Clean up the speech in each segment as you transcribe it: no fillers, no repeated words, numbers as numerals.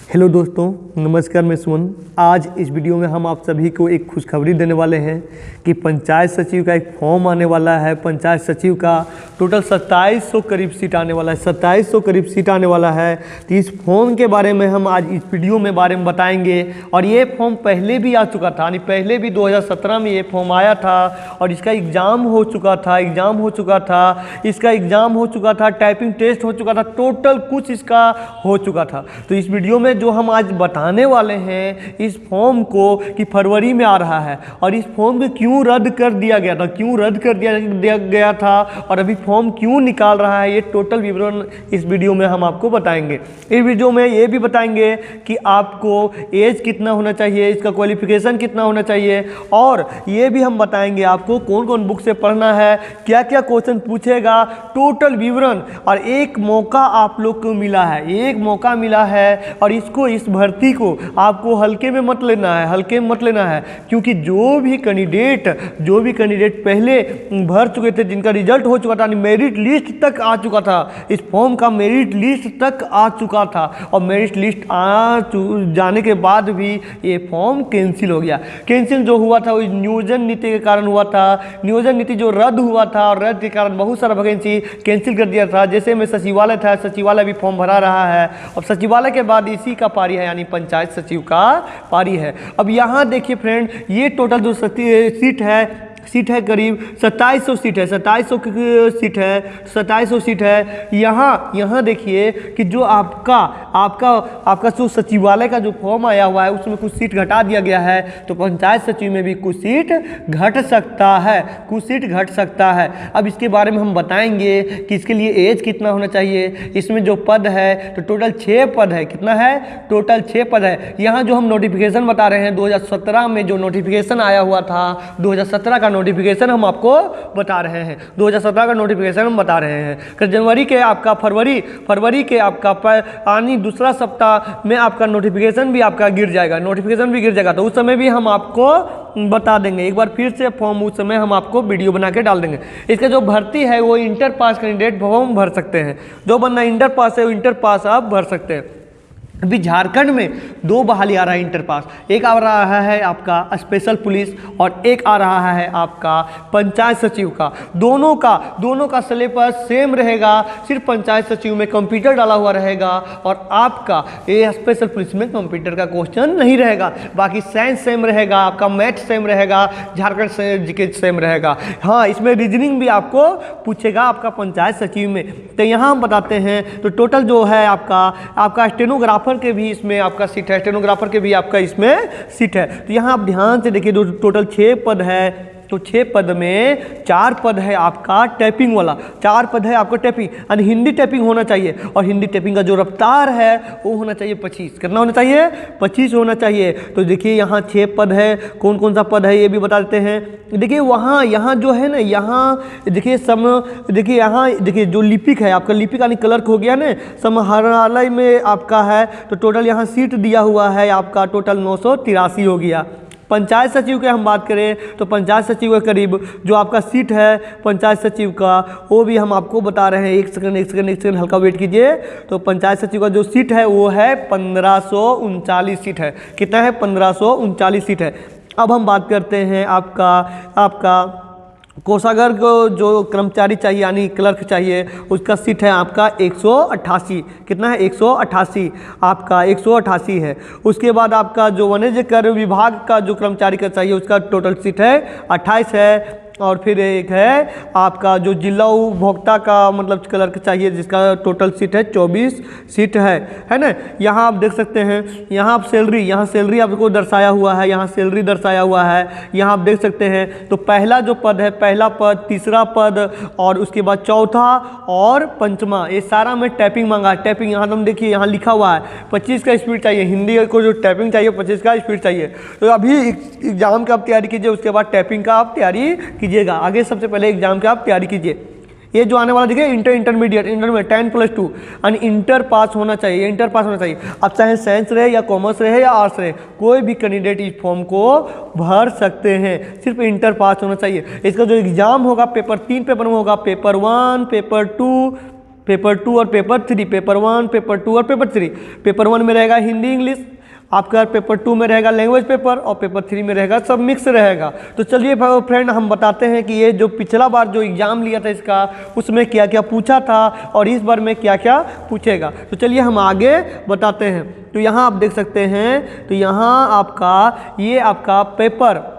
Hello दोस्तों, नमस्कार। मैं सुमन। आज इस वीडियो में हम आप सभी को एक खुशखबरी देने वाले हैं कि पंचायत सचिव का एक फॉर्म आने वाला है। पंचायत सचिव का टोटल 2700 करीब सीट आने वाला है। 2700 करीब सीट आने वाला है। तो इस फॉर्म के बारे में हम आज इस वीडियो में बारे में बताएंगे। और ये फॉर्म पहले भी आ चुका था, यानी पहले भी 2017 में ये फॉर्म आया था और इसका एग्ज़ाम हो चुका था। इसका एग्ज़ाम हो चुका था, टाइपिंग टेस्ट हो चुका था, टोटल कुछ इसका हो चुका था। तो इस वीडियो में जो हम आज बताने वाले हैं इस फॉर्म को कि फरवरी में आ रहा है और इस फॉर्म को क्यों रद्द कर दिया गया था, और अभी फॉर्म क्यों निकाल रहा है, ये टोटल विवरण इस वीडियो में हम आपको बताएंगे। इस वीडियो में ये भी बताएंगे कि आपको एज कितना होना चाहिए, इसका क्वालिफिकेशन कितना होना चाहिए, और ये भी हम बताएंगे आपको कौन कौन बुक से पढ़ना है, क्या क्या क्वेश्चन पूछेगा, टोटल विवरण। और एक मौका आप लोग को मिला है, और इस भर्ती को आपको हल्के में मत लेना है, क्योंकि जो भी कैंडिडेट पहले भर चुके थे, जिनका रिजल्ट हो चुका था, मेरिट लिस्ट तक आ चुका था, इस फॉर्म का मेरिट लिस्ट तक आ चुका था, और मेरिट लिस्ट जाने के बाद भी ये फॉर्म कैंसिल हो गया। कैंसिल जो हुआ था वो नियोजन नीति के कारण हुआ था। नियोजन नीति जो रद्द हुआ था, और रद्द के कारण बहुत सारा वैकेंसी कैंसिल कर दिया था। जैसे में सचिवालय था, सचिवालय भी फॉर्म भरा रहा है। अब सचिवालय के बाद इसी का पारी है, यानी पंचायत सचिव का पारी है। अब यहाँ देखिए फ्रेंड, ये टोटल जो सीट है करीब 2700 सीट है। 2700 सीट है। यहाँ देखिए कि जो आपका जो सचिवालय का जो फॉर्म आया हुआ है उसमें कुछ सीट घटा दिया गया है, तो पंचायत सचिव में भी कुछ सीट घट सकता है। अब इसके बारे में हम बताएंगे कि इसके लिए एज कितना होना चाहिए। इसमें जो पद है तो टोटल 6 पद है। कितना है? टोटल 6 पद है। यहाँ जो हम नोटिफिकेशन बता रहे हैं 2017 में जो नोटिफिकेशन आया हुआ था, 2017 का नोटिफिकेशन हम आपको बता रहे हैं। 2017 का नोटिफिकेशन हम बता रहे हैं। जनवरी के आपका फरवरी के आपका यानी दूसरा सप्ताह में आपका नोटिफिकेशन भी गिर जाएगा। तो उस समय भी हम आपको बता देंगे। एक बार फिर से फॉर्म उस समय हम आपको वीडियो बना के डाल देंगे। इसका जो भर्ती है वो इंटर पास कैंडिडेट फॉर्म भर सकते हैं। जो बंदा इंटर पास है वो इंटर पास आप भर सकते हैं। अभी झारखंड में 2 बहाली आ रहा है इंटर पास। एक आ रहा है आपका स्पेशल पुलिस और एक आ रहा है आपका पंचायत सचिव का। दोनों का सिलेबस सेम रहेगा, सिर्फ पंचायत सचिव में कंप्यूटर डाला हुआ रहेगा और आपका ये स्पेशल पुलिस में कंप्यूटर का क्वेश्चन नहीं रहेगा। बाकी साइंस सेम रहेगा, आपका मैथ सेम रहेगा, झारखंड से जीके सेम रहेगा। हाँ, इसमें रीजनिंग भी आपको पूछेगा आपका पंचायत सचिव में। तो यहाँ हम बताते हैं तो टोटल जो है आपका स्टेनोग्राफर के भी इसमें आपका सीट है। स्टेनोग्राफर के भी आपका इसमें सीट है। तो यहाँ आप ध्यान से देखिए, टोटल 6 पद है। तो 6 पद में 4 पद है आपका टाइपिंग वाला, 4 पद है आपका टाइपिंग, यानी हिंदी टाइपिंग होना चाहिए। और हिंदी टाइपिंग का जो रफ्तार है वो होना चाहिए 25। कितना होना चाहिए? 25 होना चाहिए। तो देखिए यहाँ 6 पद है। कौन कौन सा पद है ये भी बता देते हैं। देखिए यहाँ जो है ना, यहाँ देखिए यहाँ देखिए जो लिपिक है आपका, लिपिक यानी क्लर्क हो गया ना, समाहरणालय में आपका है। तो टोटल यहाँ सीट दिया हुआ है आपका, टोटल 983 हो गया। पंचायत सचिव के हम बात करें तो पंचायत सचिव के करीब जो आपका सीट है पंचायत सचिव का, वो भी हम आपको बता रहे हैं। एक सेकंड हल्का वेट कीजिए। तो पंचायत सचिव का जो सीट है वो है 1539 सीट है। कितना है? 1539 सीट है। अब हम बात करते हैं आपका कोषागार को जो कर्मचारी चाहिए यानी क्लर्क चाहिए, उसका सीट है आपका 188। कितना है? 188 आपका 188 है। उसके बाद आपका जो वाणिज्य कर विभाग का जो कर्मचारी का चाहिए उसका टोटल सीट है 28 है। और फिर एक है आपका जो जिला उपभोक्ता का मतलब क्लर्क चाहिए, जिसका टोटल सीट है 24 सीट है ना। यहाँ आप देख सकते हैं, यहाँ आप सैलरी आपको दर्शाया हुआ है, यहाँ सैलरी दर्शाया हुआ है। यहाँ आप देख सकते हैं तो पहला जो पद है, पहला पद, तीसरा पद, और उसके बाद चौथा और पंचमा, ये सारा में टाइपिंग मांगा है। टाइपिंग यहाँ तुम देखिए, यहाँ लिखा हुआ है 25 का स्पीड चाहिए। हिंदी को जो टाइपिंग चाहिए 25 का स्पीड चाहिए। तो अभी एग्जाम का आप तैयारी कीजिए, उसके बाद टाइपिंग का आप तैयारी कीजिएगा। आगे सबसे पहले एग्जाम की आप तैयारी कीजिए। ये जो आने वाला देखिए इंटरमीडिएट 10+2 यानी इंटर पास होना चाहिए। अब चाहे साइंस रहे या कॉमर्स रहे या आर्ट्स रहे, कोई भी कैंडिडेट इस फॉर्म को भर सकते हैं। सिर्फ इंटर पास होना चाहिए। इसका जो एग्जाम होगा पेपर 3 पेपर में होगा, पेपर 1, पेपर 2 पेपर 2 और पेपर 3, पेपर 1, पेपर 2 और पेपर 3। पेपर 1 में रहेगा हिंदी इंग्लिश आपका, पेपर 2 में रहेगा लैंग्वेज पेपर और पेपर 3 में रहेगा सब मिक्स रहेगा। तो चलिए फ्रेंड हम बताते हैं कि ये जो पिछला बार जो एग्ज़ाम लिया था इसका, उसमें क्या क्या पूछा था और इस बार में क्या क्या पूछेगा। तो चलिए हम आगे बताते हैं। तो यहाँ आप देख सकते हैं, तो यहाँ आपका ये आपका पेपर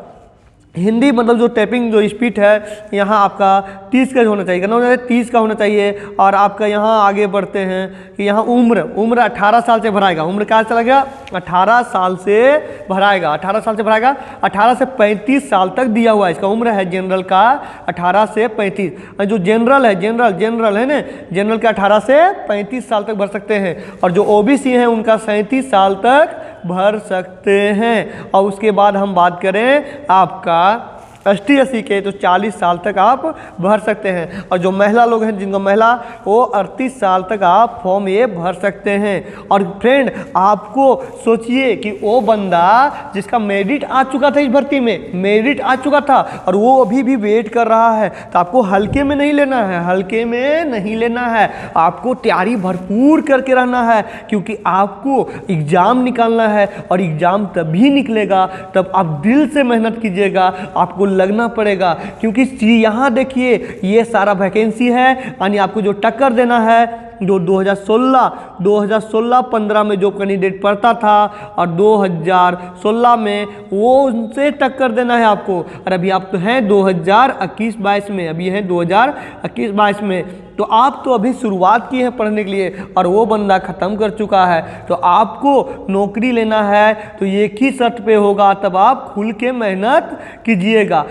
हिंदी मतलब जो टाइपिंग जो स्पीड है यहाँ आपका 30 का होना चाहिए, कितना होना चाहिए 30 का होना चाहिए। और आपका यहाँ आगे बढ़ते हैं कि यहाँ उम्र 18 साल से भराएगा। उम्र क्या चला गया 18 साल से भराएगा, 18 साल से भराएगा। 18 से 35 साल तक दिया हुआ है इसका उम्र है जनरल का 18 से 35। जो जनरल है जनरल है ना, जनरल का 18 से 35 साल तक भर सकते हैं। और जो ओबीसी हैं उनका 37 साल तक भर सकते हैं। और उसके बाद हम बात करें आपका ST SC के, तो 40 साल तक आप भर सकते हैं। और जो महिला लोग हैं जिनको महिला, वो 38 साल तक आप फॉर्म ये भर सकते हैं। और फ्रेंड आपको सोचिए कि वो बंदा जिसका मेरिट आ चुका था इस भर्ती में, मेरिट आ चुका था और वो अभी भी वेट कर रहा है, तो आपको हल्के में नहीं लेना है, हल्के में नहीं लेना है। आपको तैयारी भरपूर करके रहना है, क्योंकि आपको एग्ज़ाम निकालना है और एग्ज़ाम तभी निकलेगा तब आप दिल से मेहनत कीजिएगा, आपको लगना पड़ेगा। क्योंकि यहाँ देखिए ये सारा वैकेंसी है, यानी आपको जो टक्कर देना है जो 2016-15 में जो कैंडिडेट पढ़ता था और 2016 में वो उनसे टक्कर देना है आपको। और अभी आप तो हैं 2021-22 में, अभी हैं 2021-22 में, तो आप तो अभी शुरुआत की है पढ़ने के लिए और वो बंदा ख़त्म कर चुका है। तो आपको नौकरी लेना है तो एक ही शर्त पे होगा, तब आप खुल के मेहनत कीजिएगा,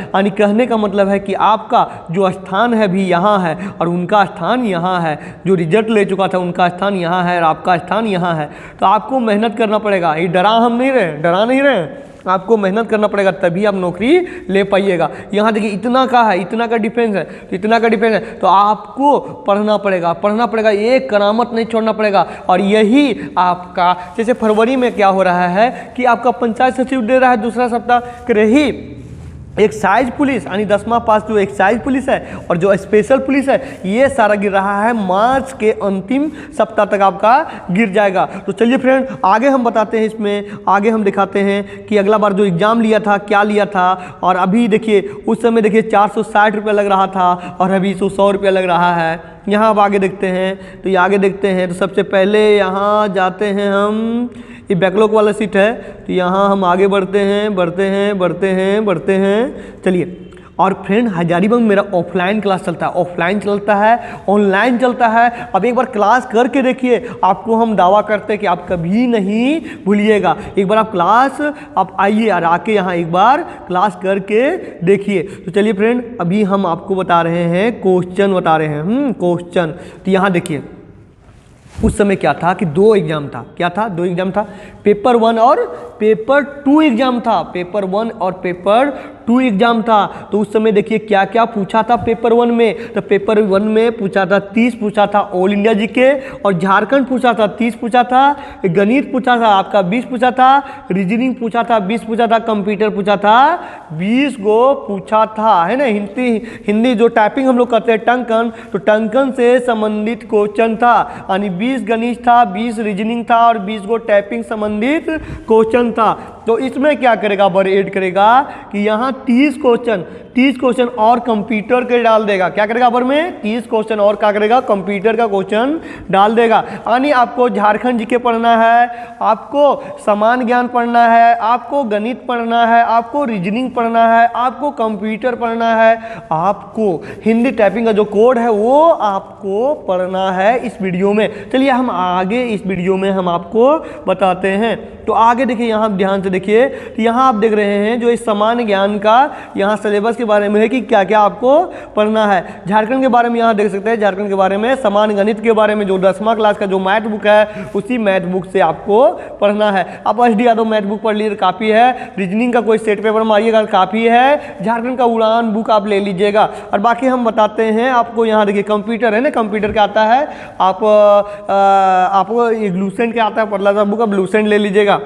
यानी कहने का मतलब है कि आपका जो स्थान है भी यहाँ है और उनका स्थान यहाँ है, जो रिजल्ट ले चुका था उनका स्थान यहाँ है और आपका स्थान यहाँ है। तो आपको मेहनत करना पड़ेगा, ये डरा नहीं रहे, आपको मेहनत करना पड़ेगा तभी आप नौकरी ले पाइएगा। यहाँ देखिए इतना का है, इतना का डिफरेंस है, तो इतना का डिफरेंस है, तो आपको पढ़ना पड़ेगा, एक करामत नहीं छोड़ना पड़ेगा। और यही आपका जैसे फरवरी में क्या हो रहा है कि आपका पंचायत सचिव दे रहा है दूसरा सप्ताह, रही एक्साइज पुलिस यानी 10वां पास जो एक्साइज पुलिस है और जो स्पेशल पुलिस है, ये सारा गिर रहा है मार्च के अंतिम सप्ताह तक आपका गिर जाएगा। तो चलिए फ्रेंड आगे हम बताते हैं, इसमें आगे हम दिखाते हैं कि अगला बार जो एग्ज़ाम लिया था क्या लिया था। और अभी देखिए उस समय देखिए 460 रुपये लग रहा था और अभी 100 रुपये लग रहा है। यहाँ अब आगे देखते हैं, तो ये आगे देखते हैं, तो सबसे पहले यहाँ जाते हैं हम, ये बैकलॉग वाला सीट है, तो यहाँ हम आगे बढ़ते हैं। चलिए, और फ्रेंड हजारीबाग में मेरा ऑफलाइन क्लास चलता है, ऑनलाइन चलता है। अब एक बार क्लास करके देखिए, आपको हम दावा करते हैं कि आप कभी नहीं भूलिएगा। एक बार आप क्लास आप आइए और आके यहाँ एक बार क्लास करके देखिए। तो चलिए फ्रेंड अभी हम आपको बता रहे हैं क्वेश्चन क्वेश्चन। तो यहाँ देखिए उस समय क्या था कि दो एग्जाम था, पेपर 1 और पेपर 2 एग्जाम था, पेपर 1 और पेपर 2 एग्जाम था। तो उस समय देखिए क्या क्या पूछा था पेपर 1 में। तो पेपर 1 में पूछा था 30 पूछा था ऑल इंडिया जीके और झारखंड पूछा था 30 पूछा था, गणित पूछा था आपका 20 पूछा था, रीजनिंग पूछा था 20 पूछा था, कंप्यूटर पूछा था 20 गो पूछा था, है ना। हिंदी जो टाइपिंग हम लोग करते हैं टंकन, तो टंकन से संबंधित क्वेश्चन था, यानी 20 गणित था, 20 रीजनिंग था और 20 गो टाइपिंग संबंधित क्वेश्चन था। तो इसमें क्या करेगा, बर ऐड करेगा कि यहाँ 30 क्वेश्चन और कंप्यूटर के डाल देगा। क्या करेगा बर में 30 क्वेश्चन और क्या करेगा, कंप्यूटर का क्वेश्चन डाल देगा। यानी आपको झारखंड जीके पढ़ना है, आपको समान ज्ञान पढ़ना है, आपको गणित पढ़ना है, आपको रीजनिंग पढ़ना है, आपको कंप्यूटर पढ़ना है, आपको हिंदी टाइपिंग का जो कोड है वो आपको पढ़ना है इस वीडियो में। चलिए हम आगे इस वीडियो में हम आपको बताते हैं। तो आगे देखिए, यहाँ ध्यान से देखिए, तो यहाँ आप देख रहे हैं जो इस सामान्य ज्ञान का यहाँ सिलेबस के बारे में है कि क्या क्या आपको पढ़ना है। झारखंड के बारे में यहाँ देख सकते हैं, झारखंड के बारे में सामान्य गणित के बारे में जो 10वां क्लास का जो मैथ बुक है उसी मैथ बुक से आपको पढ़ना है। आप HD यादव मैथ बुक पढ़ लीजिए, काफ़ी है। रीजनिंग का कोई सेट पेपर मारिएगा, काफ़ी है। झारखंड का उड़ान बुक आप ले लीजिएगा। और बाकी हम बताते हैं आपको, यहाँ देखिए कंप्यूटर है ना, कंप्यूटर का आता है आपको ग्लूसेंट का आता है, पतला सा बुक, आप ग्लूसेंट ले लीजिएगा।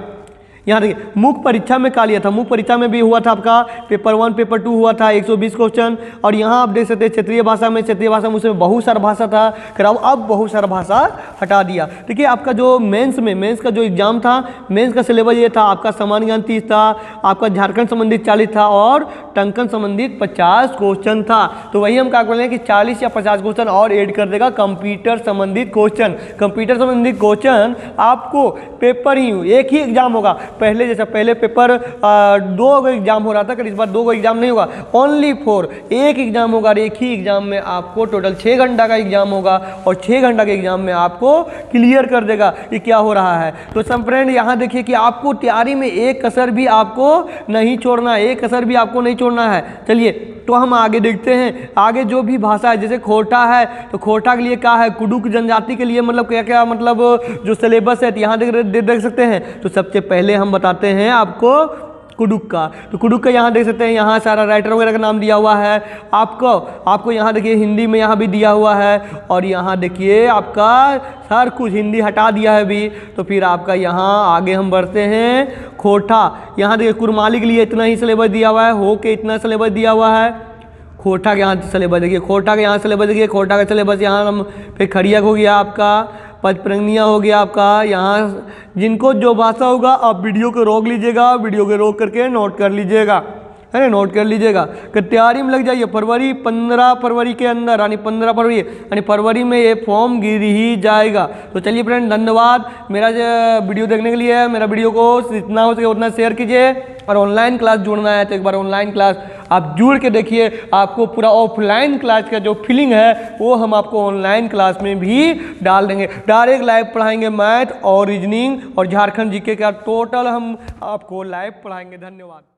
यहाँ देखिए मुख्य परीक्षा में क्या लिया था, मुख्य परीक्षा में भी हुआ था आपका पेपर 1 पेपर 2 हुआ था 120 क्वेश्चन। और यहाँ आप देख सकते हैं क्षेत्रीय भाषा में उसमें बहुत सारा भाषा था, कराओ अब बहुत सारा भाषा हटा दिया। देखिए आपका जो मेंस का जो एग्जाम था, मेंस का सिलेबस ये था आपका सामान्य ज्ञान 30 था, आपका झारखंड संबंधित 40 था और टंकन संबंधित 50 क्वेश्चन था। तो वही हम क्या बोल रहे हैं कि 40 या 50 क्वेश्चन और ऐड कर देगा कंप्यूटर संबंधित क्वेश्चन। कंप्यूटर संबंधित क्वेश्चन आपको पेपर ही एक ही एग्जाम होगा, पहले जैसा पहले पेपर 2 एग्जाम हो रहा था, इस बार 2 एग्जाम नहीं होगा, ओनली 4 एक एग्जाम होगा। एक ही एग्जाम में आपको टोटल 6 घंटा का एग्जाम होगा और 6 घंटा के एग्जाम में आपको क्लियर कर देगा कि क्या हो रहा है। तो सब फ्रेंड यहाँ देखिए कि आपको तैयारी में एक कसर भी आपको नहीं छोड़ना है, एक कसर भी आपको नहीं छोड़ना है। चलिए तो हम आगे देखते हैं, आगे जो भी भाषा है जैसे खोरठा है तो खोरठा के लिए क्या है, कुडुक जनजाति के लिए मतलब क्या क्या मतलब जो सिलेबस है यहाँ देख सकते हैं। तो सबसे पहले हम बताते हैं आपको कुडुक का। तो कुडुक का यहाँ देख सकते हैं, यहाँ सारा राइटर वगैरह का नाम दिया हुआ है आपको यहाँ देखिए हिंदी में यहाँ भी दिया हुआ है और यहाँ देखिए आपका हर कुछ हिंदी हटा दिया है भी। तो फिर आपका यहाँ आगे हम बढ़ते हैं खोरठा, यहाँ देखिए कुरमाली के लिए इतना ही सिलेबस दिया हुआ है, हो के इतना सिलेबस दिया हुआ है। खोरठा के यहाँ सिलेबस देखिए, खोरठा के यहाँ सिलेबस देखिए, खोरठा का सिलेबस यहाँ हम फिर खड़िया हो गया आपका, पचपरंगिया हो गया आपका। यहाँ जिनको जो भाषा होगा आप वीडियो को रोक लीजिएगा, वीडियो को रोक करके नोट कर लीजिएगा, है ना, नोट कर लीजिएगा कि तैयारी में लग जाइए। 15 फरवरी के अंदर यानी 15 फरवरी यानी फरवरी में ये फॉर्म गिर ही जाएगा। तो चलिए फ्रेंड धन्यवाद मेरा वीडियो देखने के लिए। मेरा वीडियो को जितना हो सके उतना शेयर कीजिए और ऑनलाइन क्लास जुड़ना है तो एक बार ऑनलाइन क्लास आप जुड़ के देखिए, आपको पूरा ऑफलाइन क्लास का जो फीलिंग है वो हम आपको ऑनलाइन क्लास में भी डाल देंगे। डायरेक्ट लाइव पढ़ाएंगे मैथ और रीजनिंग और झारखंड जीके का टोटल हम आपको लाइव पढ़ाएंगे। धन्यवाद।